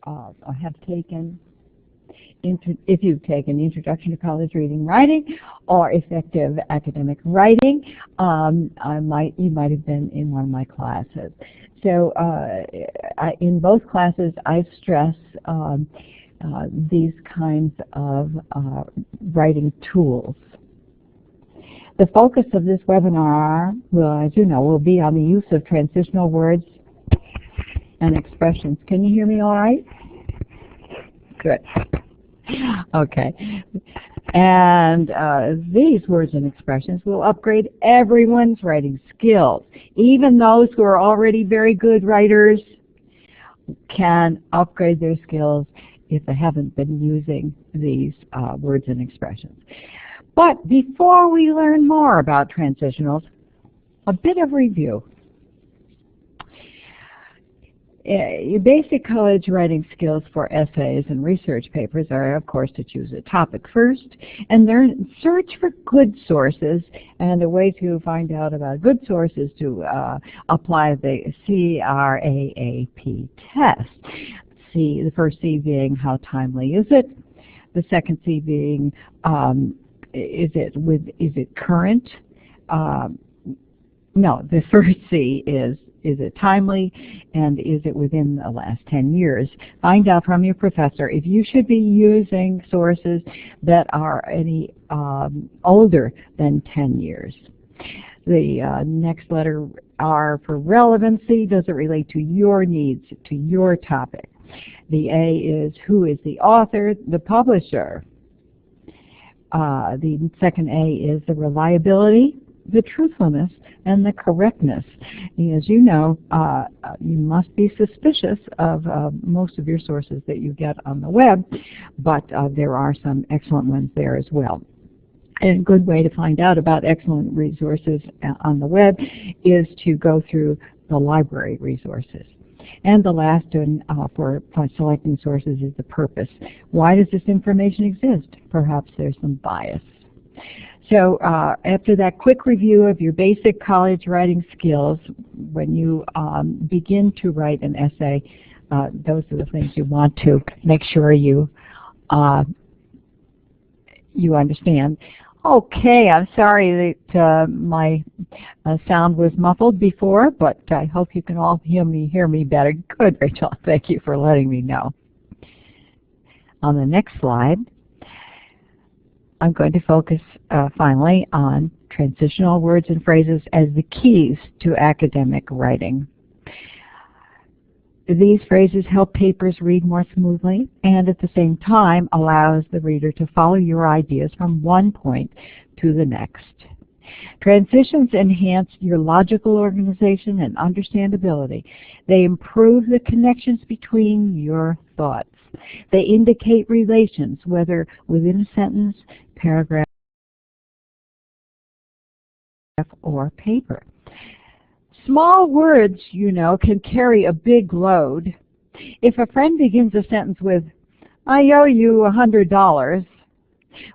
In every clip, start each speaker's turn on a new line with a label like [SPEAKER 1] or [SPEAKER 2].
[SPEAKER 1] have taken, if you've taken Introduction to College Reading Writing or Effective Academic Writing, you might have been in one of my classes. So in both classes, I stress these kinds of writing tools. The focus of this webinar, as you know, will be on the use of transitional words and expressions. Can you hear me all right? Good. Okay. And these words and expressions will upgrade everyone's writing skills. Even those who are already very good writers can upgrade their skills if they haven't been using these words and expressions. But before we learn more about transitionals, a bit of review. Your basic college writing skills for essays and research papers are, of course, to choose a topic first, and then search for good sources. And a way to find out about good sources to apply the CRAAP test. The first C being how timely is it? The second C being is it current? No, the first C is it timely, and is it within the last 10 years? Find out from your professor if you should be using sources that are any older than 10 years. The next letter R for relevancy. Does it relate to your needs, to your topic? The A is who is the author, the publisher. The second A is the reliability, the truthfulness, and the correctness. As you know, you must be suspicious of most of your sources that you get on the web, but there are some excellent ones there as well. And a good way to find out about excellent resources on the web is to go through the library resources. And the last one for selecting sources is the purpose. Why does this information exist? Perhaps there's some bias. So after that quick review of your basic college writing skills, when you begin to write an essay, those are the things you want to make sure you understand. Okay, I'm sorry that my sound was muffled before, but I hope you can all hear me better. Good, Rachel. Thank you for letting me know. On the next slide, I'm going to focus finally on transitional words and phrases as the keys to academic writing. These phrases help papers read more smoothly and at the same time allows the reader to follow your ideas from one point to the next. Transitions enhance your logical organization and understandability. They improve the connections between your thoughts. They indicate relations, whether within a sentence, paragraph, or paper. Small words, you know, can carry a big load. If a friend begins a sentence with, "I owe you $100,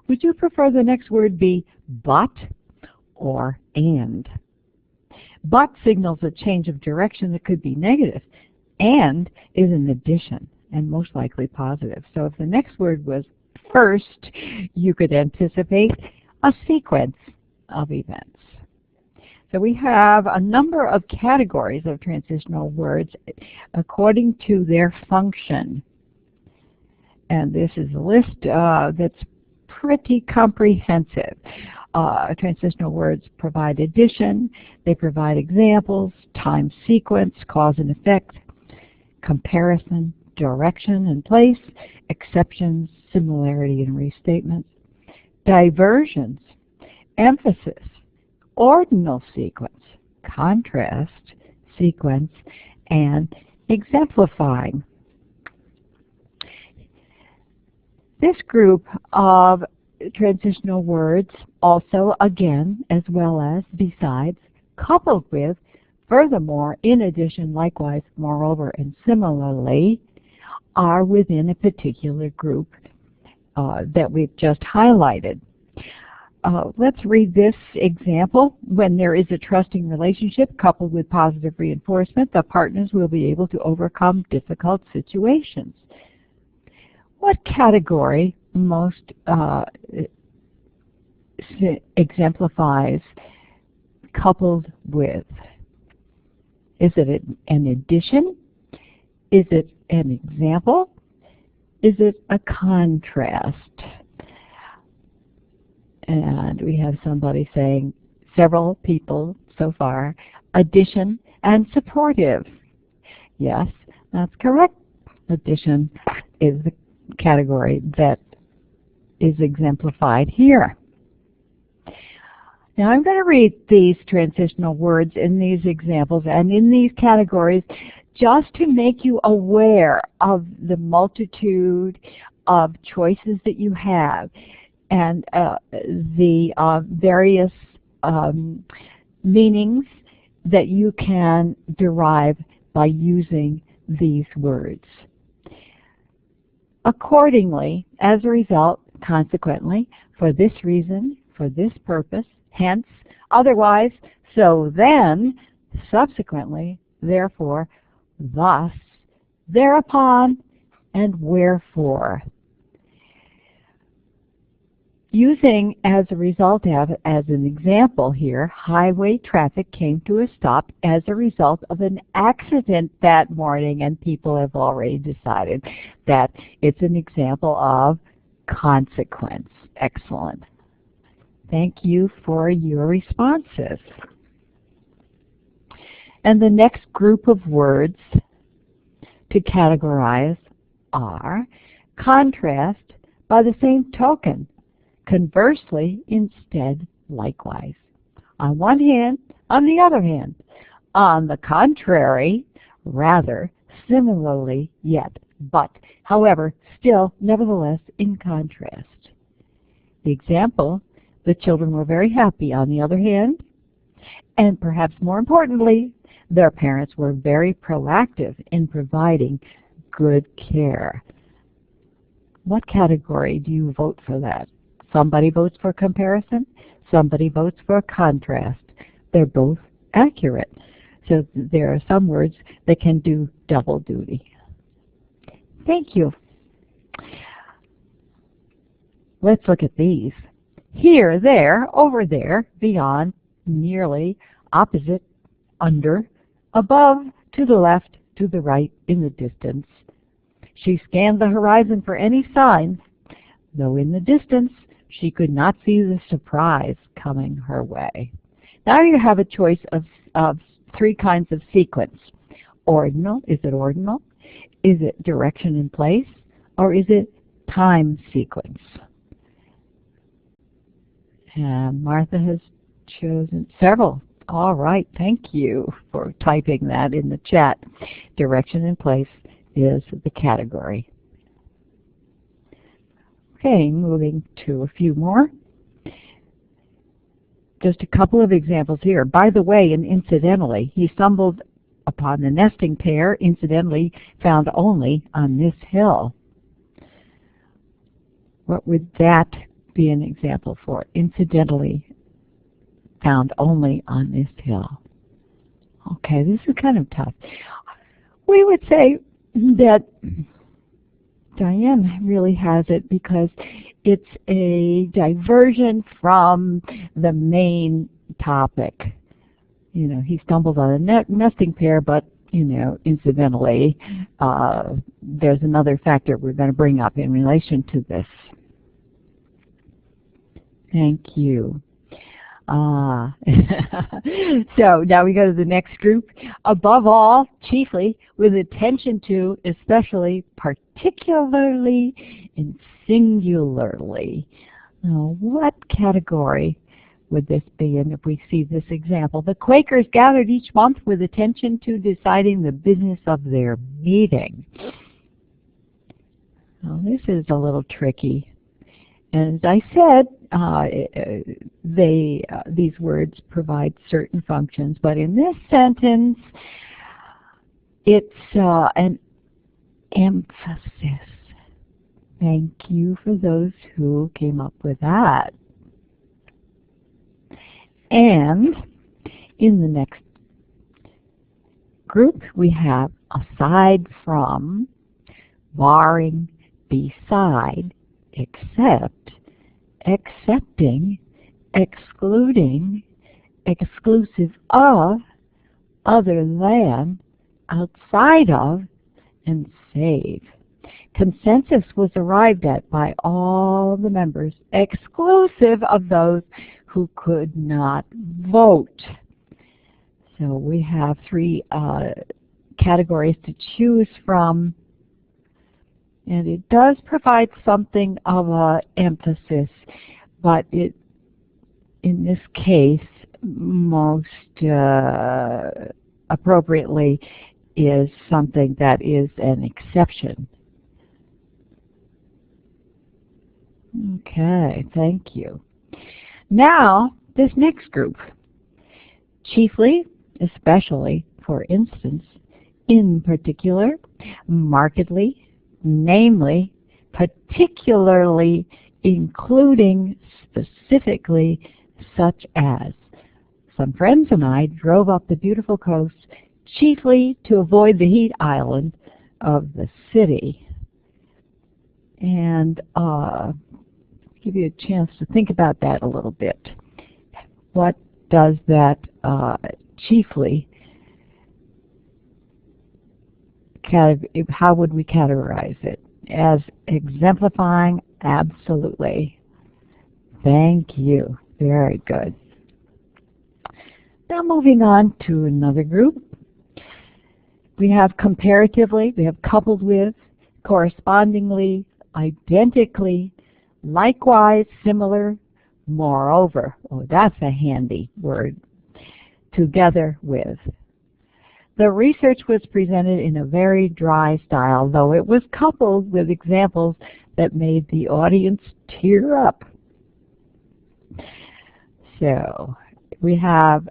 [SPEAKER 1] would you prefer the next word be but or and? But signals a change of direction that could be negative. And is an addition and most likely positive. So if the next word was first, you could anticipate a sequence of events. So we have a number of categories of transitional words according to their function. And this is a list that's pretty comprehensive. Transitional words provide addition, they provide examples, time sequence, cause and effect, comparison, direction and place, exceptions, similarity and restatements, diversions, emphasis, ordinal sequence, contrast, sequence, and exemplifying. This group of transitional words also, again, as well as, besides, coupled with, furthermore, in addition, likewise, moreover, and similarly, are within a particular group that we've just highlighted. Let's read this example. When there is a trusting relationship coupled with positive reinforcement, the partners will be able to overcome difficult situations. What category most exemplifies coupled with? Is it an addition? Is it an example? Is it a contrast? And we have somebody saying, several people so far, addition and supportive. Yes, that's correct. Addition is the category that is exemplified here. Now I'm going to read these transitional words in these examples and in these categories just to make you aware of the multitude of choices that you have and the various meanings that you can derive by using these words. Accordingly, as a result, consequently, for this reason, for this purpose, hence, otherwise, so then, subsequently, therefore, thus, thereupon, and wherefore. Using as a result of, as an example here, highway traffic came to a stop as a result of an accident that morning, and people have already decided that it's an example of consequence. Excellent. Thank you for your responses. And the next group of words to categorize are contrast by the same token, conversely, instead, likewise. On one hand, on the other hand, on the contrary, rather, similarly, yet, but, however, still, nevertheless, in contrast. The example, the children were very happy. On the other hand, and perhaps more importantly, their parents were very proactive in providing good care. What category do you vote for that? Somebody votes for comparison, somebody votes for contrast. They're both accurate. So there are some words that can do double duty. Thank you. Let's look at these. Here, there, over there, beyond, nearly, opposite, under, above, to the left, to the right, in the distance. She scanned the horizon for any signs, though in the distance she could not see the surprise coming her way. Now you have a choice of three kinds of sequence. Ordinal, is it ordinal? Is it direction in place? Or is it time sequence? And Martha has chosen several. All right, thank you for typing that in the chat. Direction in place is the category. Okay, moving to a few more. Just a couple of examples here. By the way, and incidentally, he stumbled upon the nesting pair, incidentally found only on this hill. What would that be an example for? Incidentally found only on this hill. Okay, this is kind of tough. We would say that Diane really has it because it's a diversion from the main topic. You know, he stumbled on a nesting pair, but, you know, incidentally, there's another factor we're going to bring up in relation to this. Thank you. So now we go to the next group. Above all, chiefly, with attention to, especially, particularly, and singularly. Now, what category would this be in if we see this example? The Quakers gathered each month with attention to deciding the business of their meeting. Now, this is a little tricky. And as I said, these words provide certain functions, but in this sentence, it's an emphasis. Thank you for those who came up with that. And in the next group, we have aside from, barring, beside, except, accepting, excluding, exclusive of, other than, outside of, and save. Consensus was arrived at by all the members, exclusive of those who could not vote. So we have three categories to choose from, and it does provide something of an emphasis, but it, in this case, most appropriately is something that is an exception. Okay, thank you. Now, this next group, chiefly, especially, for instance, in particular, markedly, namely, particularly, including, specifically, such as. Some friends and I drove up the beautiful coast chiefly to avoid the heat island of the city. And give you a chance to think about that a little bit. What does that chiefly, how would we categorize it? As exemplifying? Absolutely. Thank you. Very good. Now moving on to another group. We have comparatively, we have coupled with, correspondingly, identically, likewise, similar, moreover. Oh, that's a handy word. Together with. The research was presented in a very dry style, though it was coupled with examples that made the audience tear up. So, we have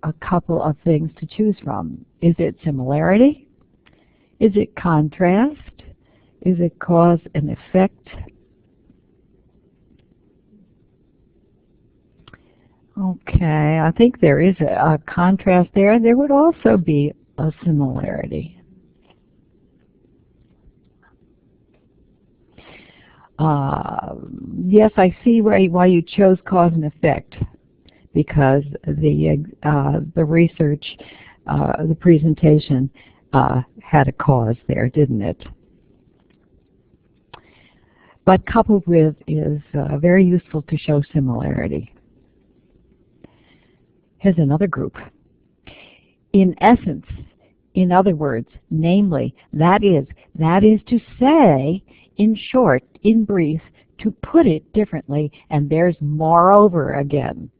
[SPEAKER 1] a couple of things to choose from. Is it similarity? Is it contrast? Is it cause and effect? Okay, I think there is a contrast there. There would also be a similarity. Yes, I see why you chose cause and effect, because the research, the presentation had a cause there, didn't it? But coupled with is very useful to show similarity. Here's another group. In essence, in other words, namely, that is to say, in short, in brief, to put it differently, and there's moreover again.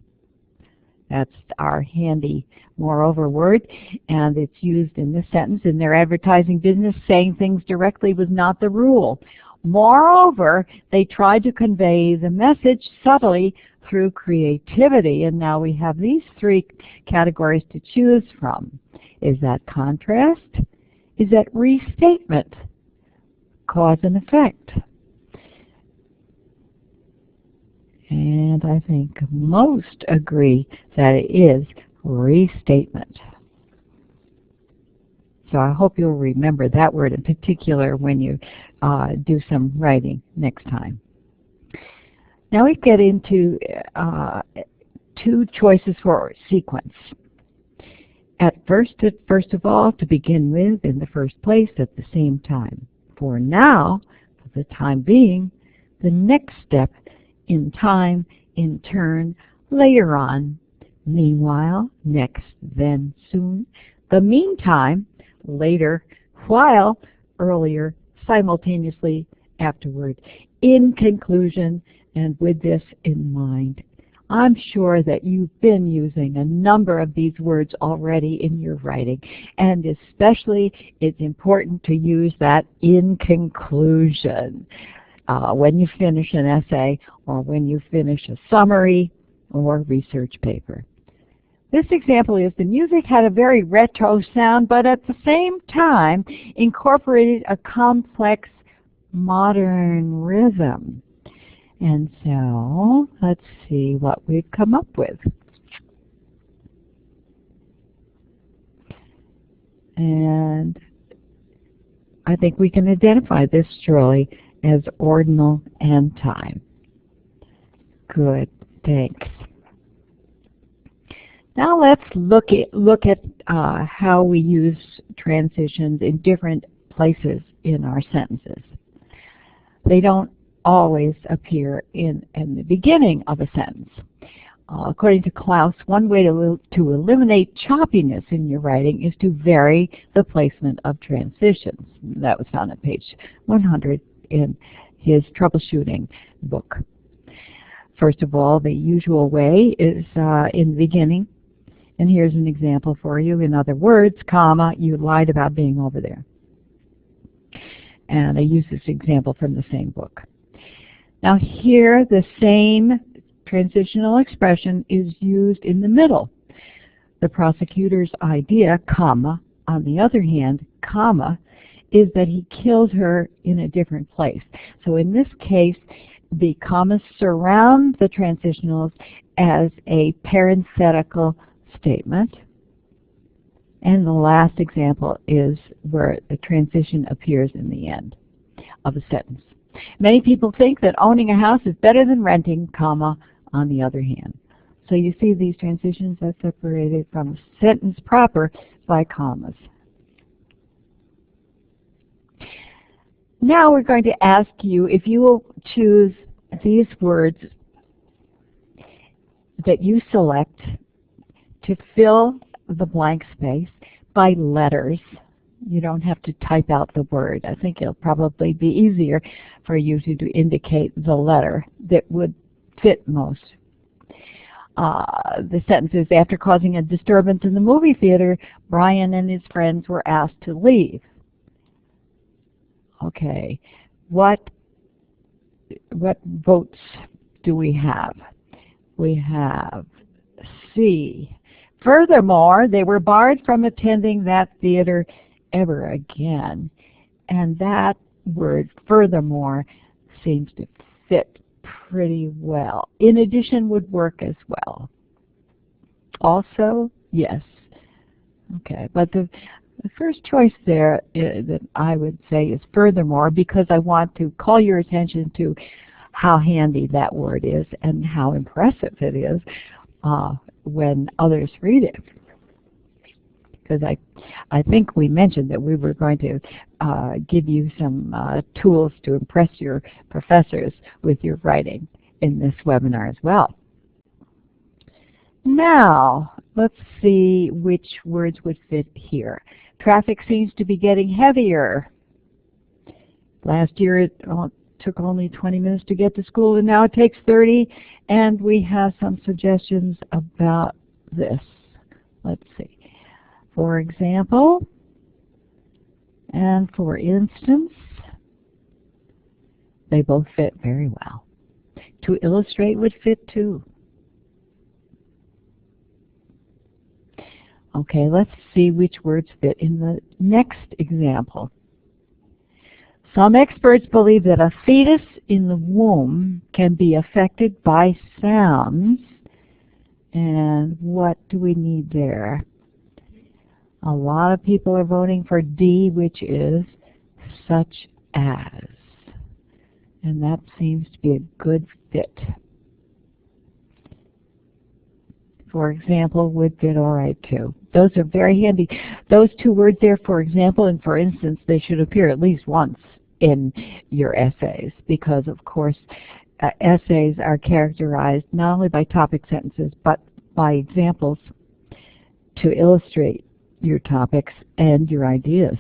[SPEAKER 1] That's our handy moreover word, and it's used in this sentence. In their advertising business, saying things directly was not the rule. Moreover, they tried to convey the message subtly through creativity, and now we have these three categories to choose from. Is that contrast? Is that restatement? Cause and effect? And I think most agree that it is restatement. So I hope you'll remember that word in particular when you do some writing next time. Now we get into two choices for sequence. First of all, to begin with, in the first place, at the same time. For now, for the time being, the next step in time, in turn, later on, meanwhile, next, then, soon, the meantime, later, while, earlier, simultaneously, afterward, in conclusion, and with this in mind. I'm sure that you've been using a number of these words already in your writing, and especially it's important to use that in conclusion when you finish an essay or when you finish a summary or research paper. This example is the music had a very retro sound, but at the same time incorporated a complex modern rhythm. And so, let's see what we've come up with. And I think we can identify this surely as ordinal and time. Good, thanks. Now let's look at how we use transitions in different places in our sentences. They don't always appear in the beginning of a sentence. According to Klaus, one way to eliminate choppiness in your writing is to vary the placement of transitions. That was found on page 100 in his troubleshooting book. First of all, the usual way is in the beginning. And here's an example for you. In other words, comma, you lied about being over there. And I use this example from the same book. Now here, the same transitional expression is used in the middle. The prosecutor's idea, comma, on the other hand, comma, is that he kills her in a different place. So in this case, the commas surround the transitionals as a parenthetical statement. And the last example is where the transition appears in the end of a sentence. Many people think that owning a house is better than renting, comma, on the other hand. So you see these transitions are separated from a sentence proper by commas. Now we're going to ask you if you will choose these words that you select to fill the blank space by letters. You don't have to type out the word. I think it'll probably be easier for you to indicate the letter that would fit most. The sentence is, after causing a disturbance in the movie theater, Brian and his friends were asked to leave. Okay, what votes do we have? We have C. Furthermore, they were barred from attending that theater ever again. And that word, furthermore, seems to fit pretty well. In addition would work as well. Also, yes. Okay, but the first choice there that I would say is furthermore, because I want to call your attention to how handy that word is and how impressive it is when others read it. Because I think we mentioned that we were going to give you some tools to impress your professors with your writing in this webinar as well. Now, let's see which words would fit here. Traffic seems to be getting heavier. Last year it took only 20 minutes to get to school, and now it takes 30. And we have some suggestions about this. Let's see. For example, and for instance, they both fit very well. To illustrate would fit too. Okay, let's see which words fit in the next example. Some experts believe that a fetus in the womb can be affected by sounds. And what do we need there? A lot of people are voting for D, which is such as. And that seems to be a good fit. For example, would fit all right too. Those are very handy. Those two words there, for example and for instance, they should appear at least once in your essays because, of course, essays are characterized not only by topic sentences but by examples to illustrate your topics and your ideas.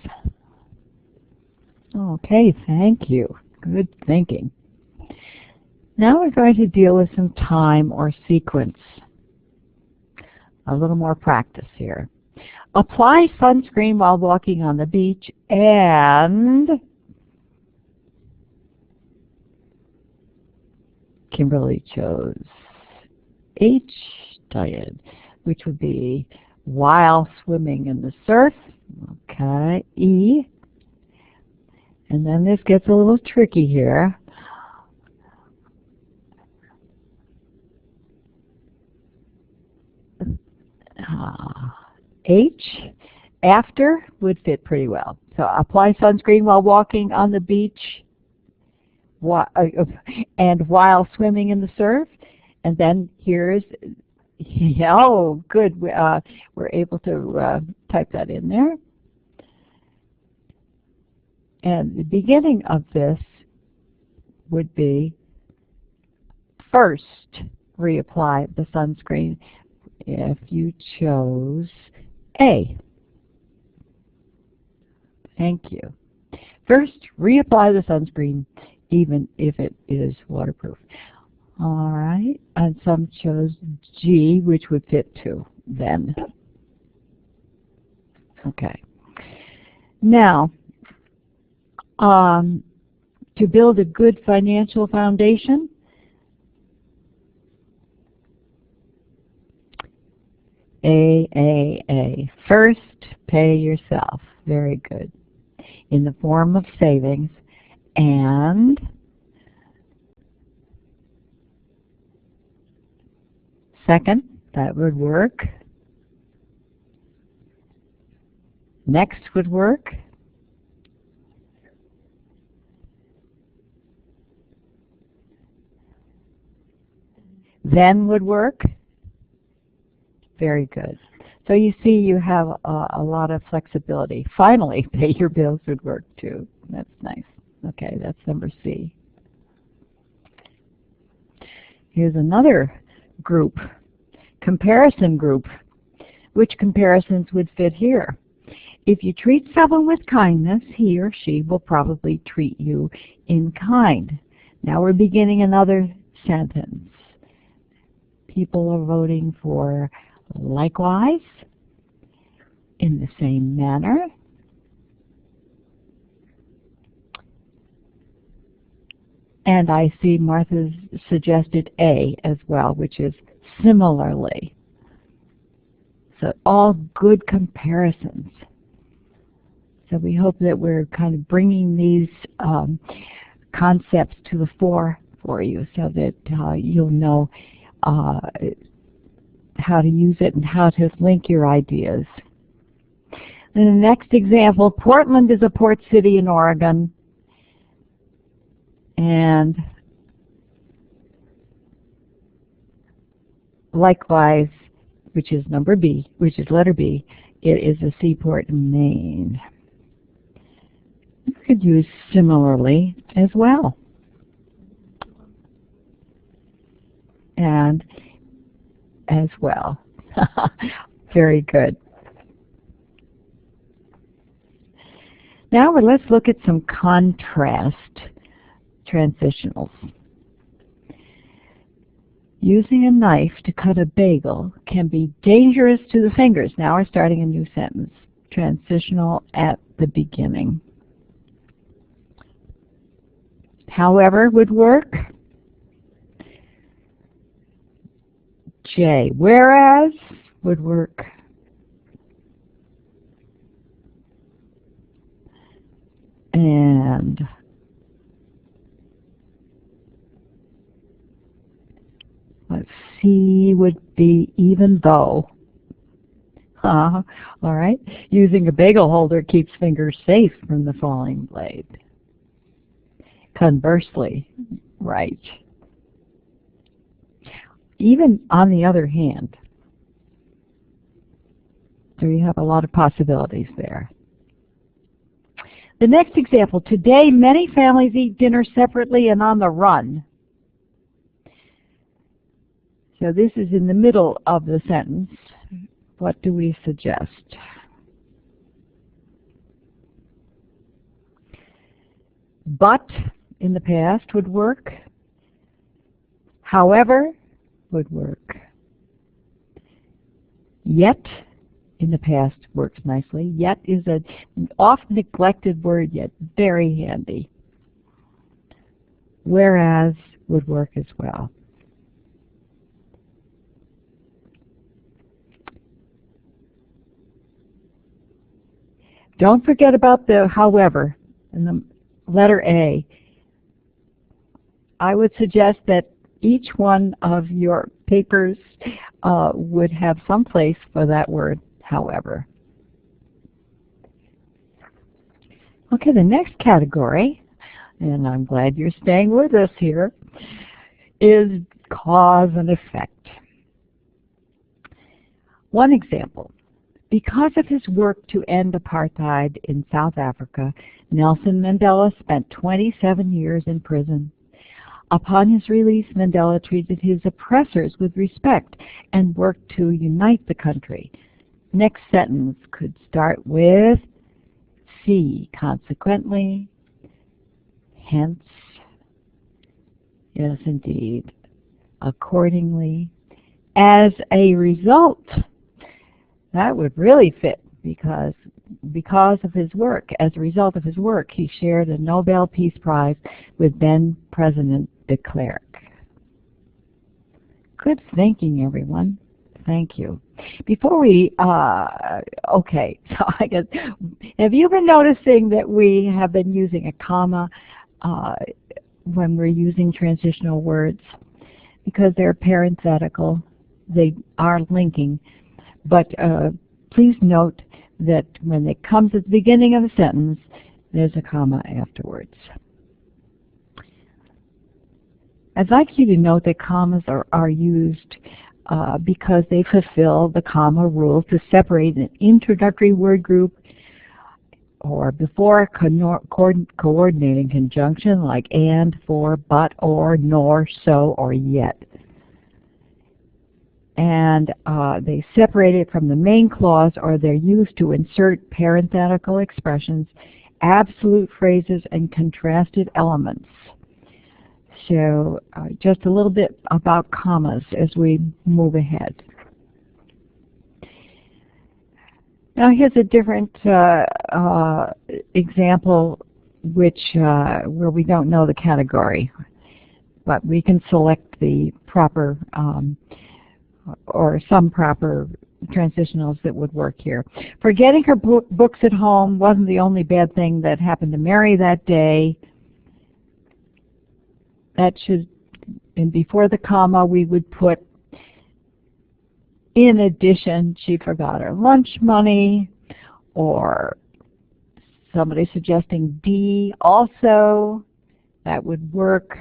[SPEAKER 1] Okay, thank you. Good thinking. Now we're going to deal with some time or sequence. A little more practice here. Apply sunscreen while walking on the beach and Kimberly chose H, Diane, which would be while swimming in the surf. Okay, E. And then this gets a little tricky here. H, after would fit pretty well. So apply sunscreen while walking on the beach. and while swimming in the surf. And then here's, oh, good, we're able to type that in there. And the beginning of this would be first reapply the sunscreen if you chose A. Thank you. First, reapply the sunscreen even if it is waterproof. All right, and some chose G, which would fit too then. Okay. Now, to build a good financial foundation, A. First, pay yourself. Very good. In the form of savings. And second, that would work. Next would work. Then would work. Very good. So you see you have a lot of flexibility. Finally, pay your bills would work too. That's nice. Okay, that's number C. Here's another group, comparison group. Which comparisons would fit here? If you treat someone with kindness, he or she will probably treat you in kind. Now we're beginning another sentence. People are voting for likewise, in the same manner. And I see Martha suggested A as well, which is similarly. So all good comparisons. So we hope that we're kind of bringing these concepts to the fore for you so that you'll know how to use it and how to link your ideas. And the next example, Portland is a port city in Oregon. And likewise, which is number B, which is letter B, it is a seaport in Maine. You could use similarly as well. And as well. Very good. Now let's look at some contrast transitionals. Using a knife to cut a bagel can be dangerous to the fingers. Now we're starting a new sentence. Transitional at the beginning. However would work. J. Whereas would work. And let's see, would be even though. All right. Using a bagel holder keeps fingers safe from the falling blade. Conversely, right. Even on the other hand. So you have a lot of possibilities there. The next example, today many families eat dinner separately and on the run. So this is in the middle of the sentence. What do we suggest? But in the past would work. However would work. Yet in the past works nicely. Yet is an oft neglected word, yet very handy. Whereas would work as well. Don't forget about the however in the letter A. I would suggest that each one of your papers would have some place for that word, however. Okay, the next category, and I'm glad you're staying with us here, is cause and effect. One example. Because of his work to end apartheid in South Africa, Nelson Mandela spent 27 years in prison. Upon his release, Mandela treated his oppressors with respect and worked to unite the country. Next sentence could start with see, consequently, hence, yes indeed, accordingly, as a result. That would really fit because of his work, as a result of his work, he shared a Nobel Peace Prize with then President de Klerk. Good thinking, everyone. Thank you. Before we, okay, so I guess, have you been noticing that we have been using a comma when we're using transitional words? Because they're parenthetical, they are linking. But please note that when it comes at the beginning of a sentence, there's a comma afterwards. I'd like you to note that commas are used because they fulfill the comma rule to separate an introductory word group or before a coordinating conjunction like and, for, but, or, nor, so, or yet. And they separate it from the main clause, or they're used to insert parenthetical expressions, absolute phrases, and contrasted elements. So just a little bit about commas as we move ahead. Now here's a different example where we don't know the category, but we can select the proper or some proper transitionals that would work here. Forgetting her books at home wasn't the only bad thing that happened to Mary that day. That should, and before the comma, we would put, in addition, she forgot her lunch money, or somebody suggesting D also. That would work.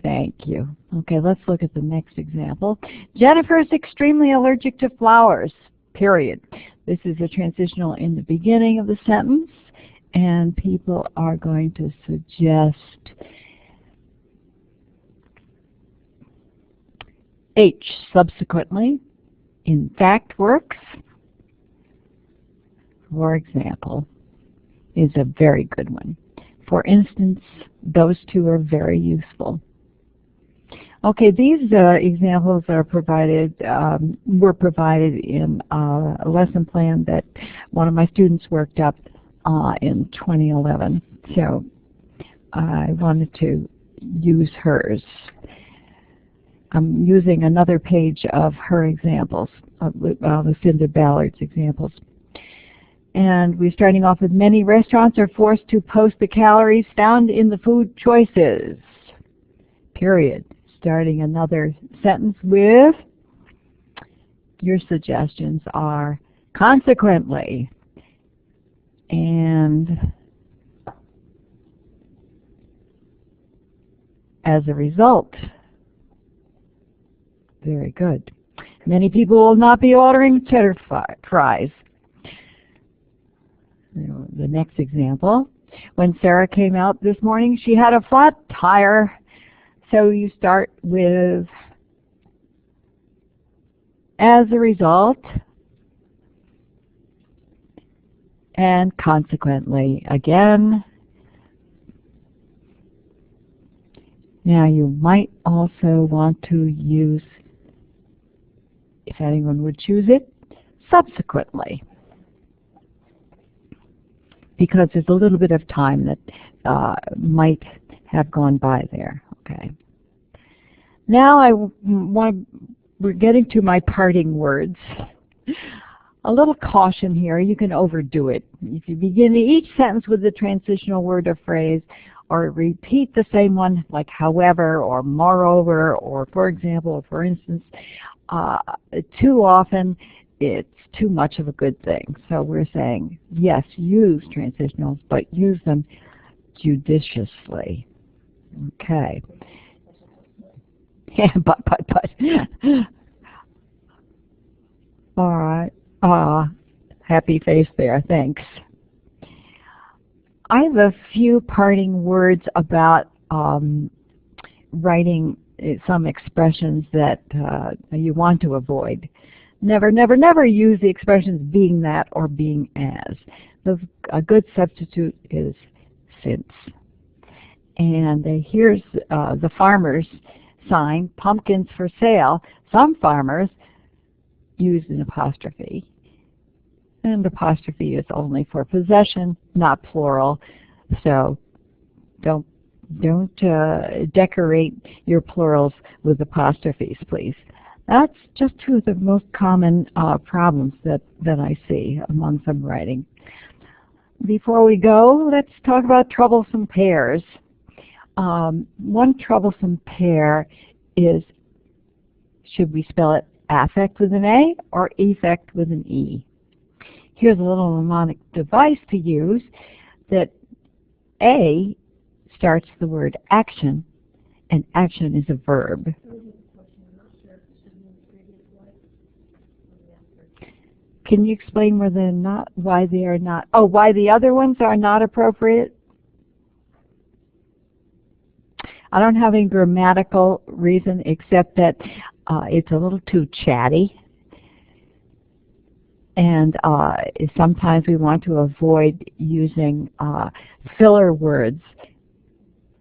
[SPEAKER 1] Thank you. Okay, let's look at the next example. Jennifer is extremely allergic to flowers, period. This is a transitional in the beginning of the sentence, and people are going to suggest H subsequently. In fact works, for example, is a very good one. For instance, those two are very useful. Okay, these examples are provided, were provided in a lesson plan that one of my students worked up in 2011. So I wanted to use hers. I'm using another page of her examples, of Lucinda Ballard's examples. And we're starting off with many restaurants are forced to post the calories found in the food choices, period. Starting another sentence with, your suggestions are consequently, and as a result. Very good. Many people will not be ordering cheddar fries. The next example, when Sarah came out this morning, she had a flat tire. So you start with, as a result, and consequently, again. Now you might also want to use, if anyone would choose it, subsequently, because there's a little bit of time that might have gone by there. Okay. Now we're getting to my parting words. A little caution here, you can overdo it. If you begin each sentence with a transitional word or phrase, or repeat the same one like however, or moreover, or for example, or for instance, too often, it's too much of a good thing. So we're saying, yes, use transitionals, but use them judiciously. Okay. Yeah, but. All right. Happy face there. Thanks. I have a few parting words about writing some expressions that you want to avoid. Never, never, never use the expressions being that or being as. A good substitute is since. And here's the farmer's sign, pumpkins for sale. Some farmers use an apostrophe. And apostrophe is only for possession, not plural. So don't decorate your plurals with apostrophes, please. That's just two of the most common problems that I see among some writing. Before we go, let's talk about troublesome pairs. One troublesome pair is, should we spell it affect with an A or effect with an E? Here's a little mnemonic device to use that A starts the word action, and action is a verb. Can you explain why they are not, why the other ones are not appropriate? I don't have any grammatical reason except that it's a little too chatty. And sometimes we want to avoid using filler words,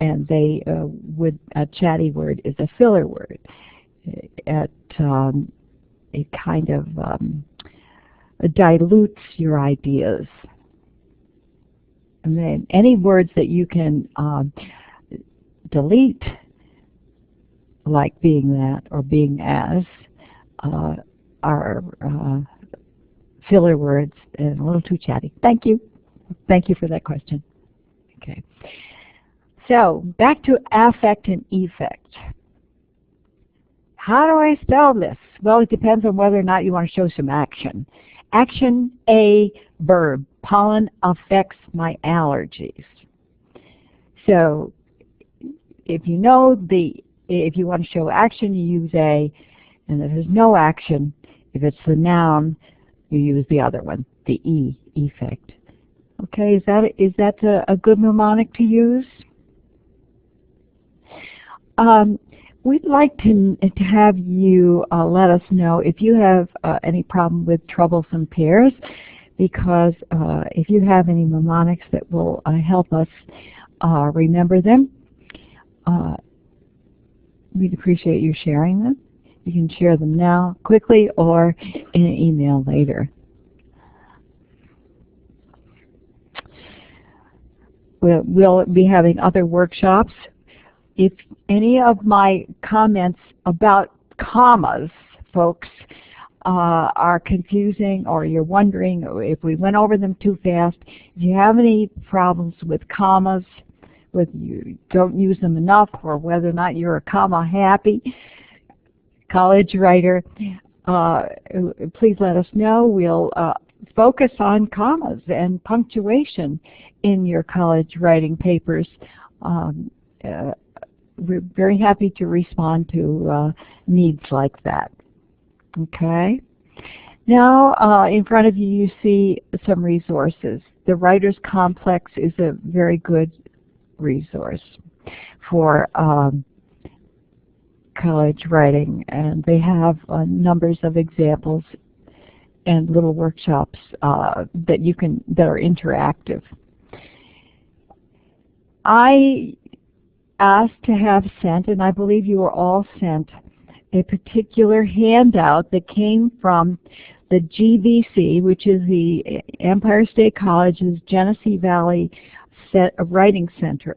[SPEAKER 1] and a chatty word is a filler word. It kind of dilutes your ideas. And then any words that you can delete, like being that or being as, are filler words and a little too chatty. Thank you. Thank you for that question. Okay. So back to affect and effect. How do I spell this? Well, it depends on whether or not you want to show some action. Action, A, verb. Pollen affects my allergies. So if you know if you want to show action, you use A, and if there's no action, if it's the noun, you use the other one, the E, effect. Okay, is that a good mnemonic to use? We'd like to have you let us know if you have any problem with troublesome pairs, because if you have any mnemonics that will help us remember them, we'd appreciate you sharing them. You can share them now quickly or in an email later. We'll be having other workshops. If any of my comments about commas, folks, are confusing, or you're wondering if we went over them too fast, if you have any problems with commas, whether you don't use them enough, or whether or not you're a comma-happy college writer, please let us know. We'll focus on commas and punctuation in your college writing papers. We're very happy to respond to needs like that. Okay. Now, in front of you, you see some resources. The Writer's Complex is a very good resource for college writing, and they have numbers of examples and little workshops that are interactive. I asked to have sent, and I believe you were all sent, a particular handout that came from the GVC, which is the Empire State College's Genesee Valley Writing Center.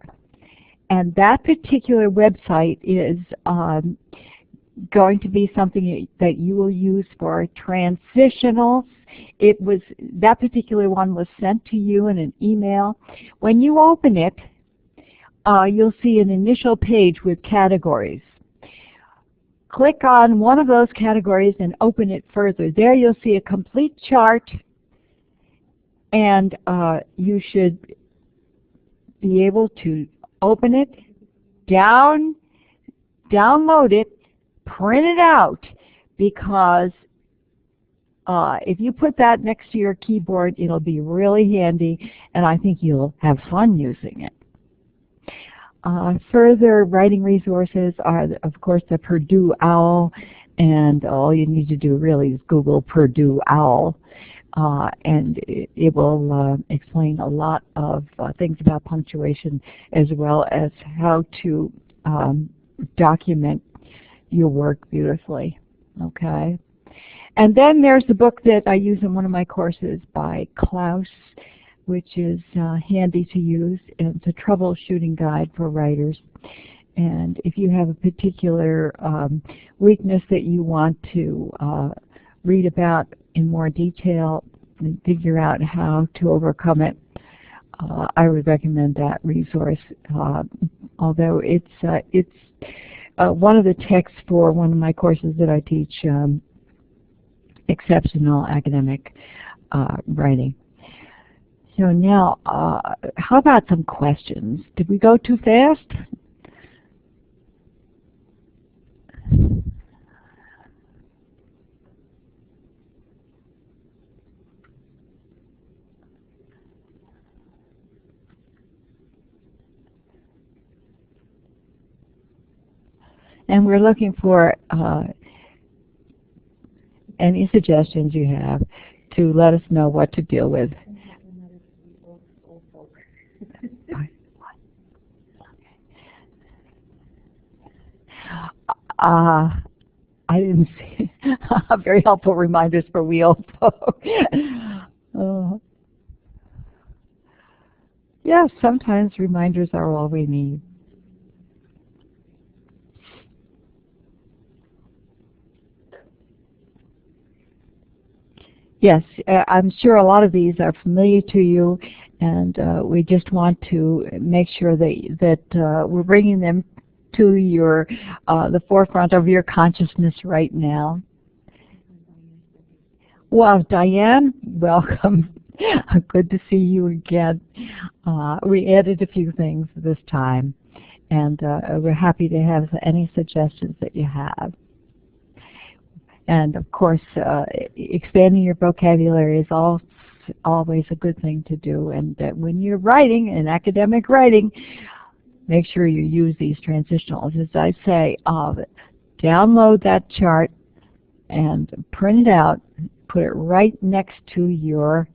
[SPEAKER 1] And that particular website is going to be something that you will use for transitionals. That particular one was sent to you in an email. When you open it, you'll see an initial page with categories. click on one of those categories and open it further. There you'll see a complete chart, and you should be able to open it, download it, print it out, because if you put that next to your keyboard, it'll be really handy, and I think you'll have fun using it. Further writing resources are, of course, the Purdue OWL, and all you need to do really is Google Purdue OWL, and it will explain a lot of things about punctuation, as well as how to document your work beautifully. Okay. And then there's the book that I use in one of my courses by Klaus, which is handy to use, and it's a troubleshooting guide for writers. And if you have a particular weakness that you want to read about in more detail and figure out how to overcome it, I would recommend that resource. Although it's one of the texts for one of my courses that I teach, exceptional academic writing. So now, how about some questions? Did we go too fast? And we're looking for any suggestions you have to let us know what to deal with. I didn't see very helpful reminders for we old folk. Yes, sometimes reminders are all we need. Yes, I'm sure a lot of these are familiar to you, and we just want to make sure that we're bringing them to your the forefront of your consciousness right now. Well, Diane, welcome. Good to see you again. We added a few things this time, and we're happy to have any suggestions that you have. And of course, expanding your vocabulary is always a good thing to do. And when you're writing, in academic writing, make sure you use these transitionals. As I say, download that chart and print it out, put it right next to your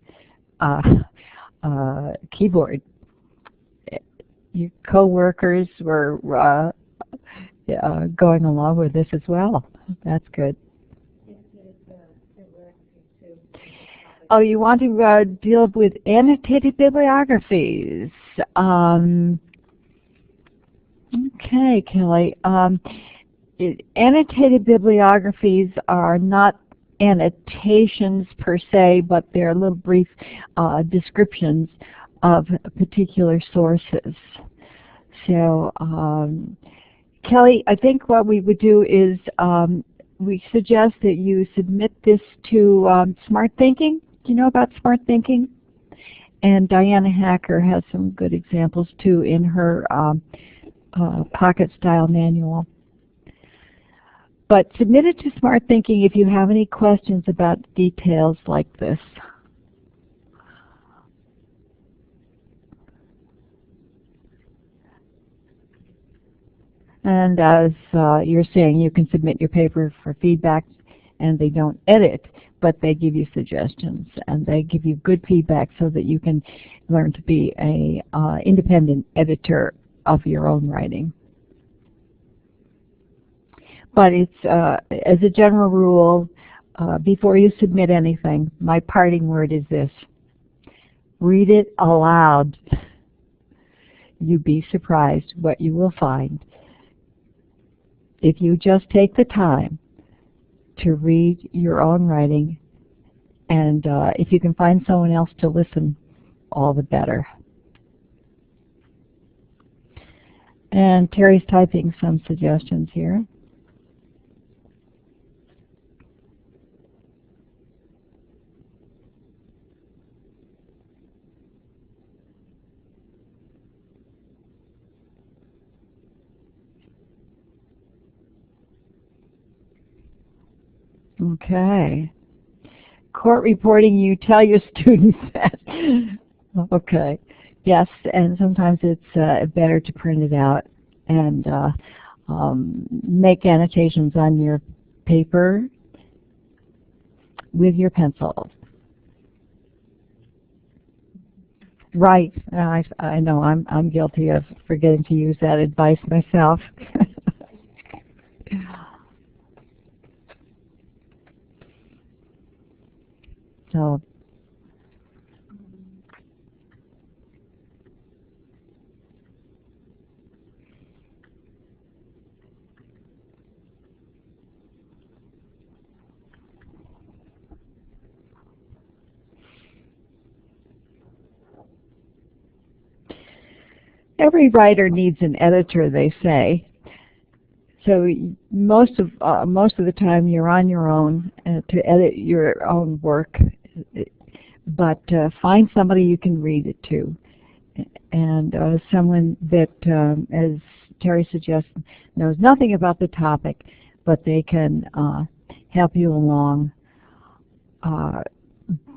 [SPEAKER 1] keyboard. Your co-workers were going along with this as well. That's good. Oh, you want to deal with annotated bibliographies. Okay, Kelly. Annotated bibliographies are not annotations per se, but they're little brief descriptions of particular sources. So, Kelly, I think what we would do is we suggest that you submit this to Smart Thinking. Do you know about Smart Thinking? And Diana Hacker has some good examples too in her pocket style manual. But submit it to Smart Thinking if you have any questions about details like this. And as you're saying, you can submit your paper for feedback, and they don't edit, but they give you suggestions, and they give you good feedback so that you can learn to be a independent editor of your own writing. But it's, as a general rule, before you submit anything, my parting word is this: read it aloud. You'd be surprised what you will find if you just take the time to read your own writing, and if you can find someone else to listen, all the better. And Terry's typing some suggestions here. Okay. Court reporting, you tell your students that. Okay. Yes, and sometimes it's better to print it out and make annotations on your paper with your pencil. Right. I know I'm guilty of forgetting to use that advice myself. So every writer needs an editor, they say. So most of the time you're on your own to edit your own work, but find somebody you can read it to, and someone that, as Terry suggests, knows nothing about the topic, but they can help you along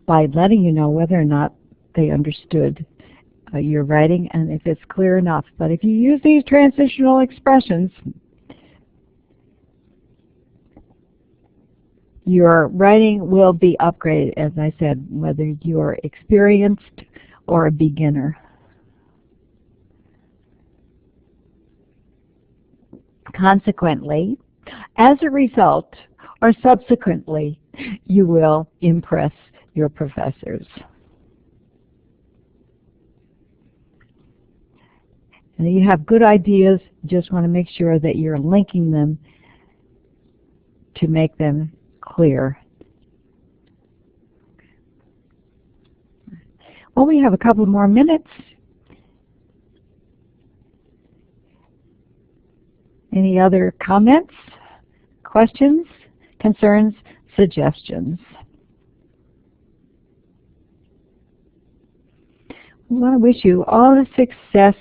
[SPEAKER 1] by letting you know whether or not they understood your writing and if it's clear enough. But if you use these transitional expressions, your writing will be upgraded, as I said, whether you're experienced or a beginner. Consequently, as a result, or subsequently, you will impress your professors. And you have good ideas, just want to make sure that you're linking them to make them clear. Well, we have a couple more minutes. Any other comments, questions, concerns, suggestions? We want to wish you all the success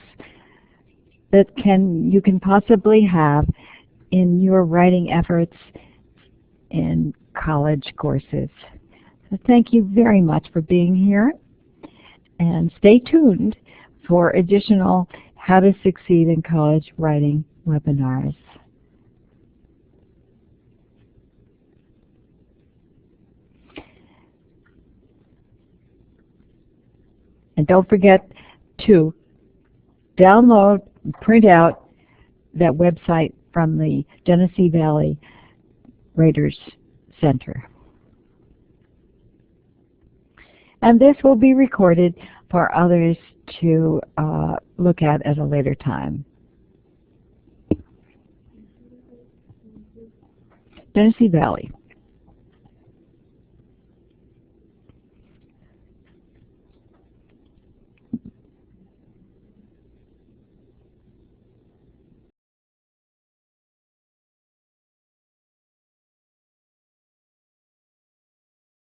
[SPEAKER 1] that you can possibly have in your writing efforts in college courses. So thank you very much for being here, and stay tuned for additional How to Succeed in College Writing webinars. And don't forget to download, print out that website from the Genesee Valley Writers Center. And this will be recorded for others to look at a later time. Genesee Valley.